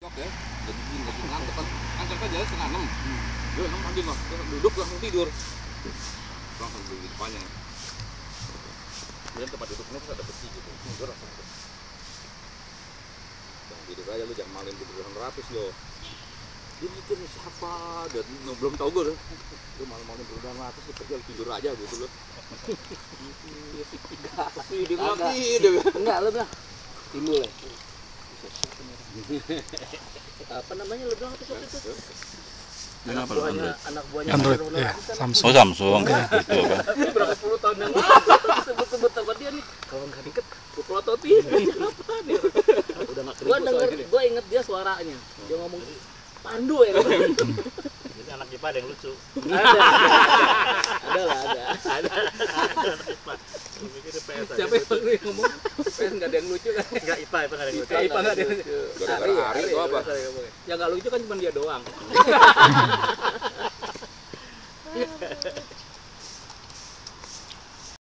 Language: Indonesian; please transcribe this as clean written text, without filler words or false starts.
Ya, lagi ngantuk kan kerja setengah 6. Dia 6 pagi mah, duduk langsung tidur. Langsung di depannya. Kemudian tempat duduknya tuh ada besi gitu. Tidur langsung. Jangan tidur aja lu, jangan malin tiduran rapis lo. Dia mikir siapa, dan belum tahu gue loh. Lu malam-malam tiduran rapis, lu kerja tidur aja gitu loh. Pasti dia lagi deh. Enggak, lu bilang timbul ya. Apa namanya lu bilang apa itu? Anak buahnya Android ya, Samsung. Oh Samsung gitu kan. Berapa puluh tahun yang lalu sebut-sebut sama dia nih. Kalau nggak deket, gue pelototin. Apa nih? Udah nggak Gue gue inget dia suaranya. Dia ngomong Pandu ya. Jadi anak IPA ada yang lucu. Ada lah, ada. Anak IPA. Gue pikir di PS aja Siapa lucu. yang ngomong? PS nggak ada yang lucu kan? Enggak IPA nggak ada yang lucu. IPA nggak ada yang lucu. Gara-gara Ari itu apa? Yang nggak lucu kan cuma dia doang.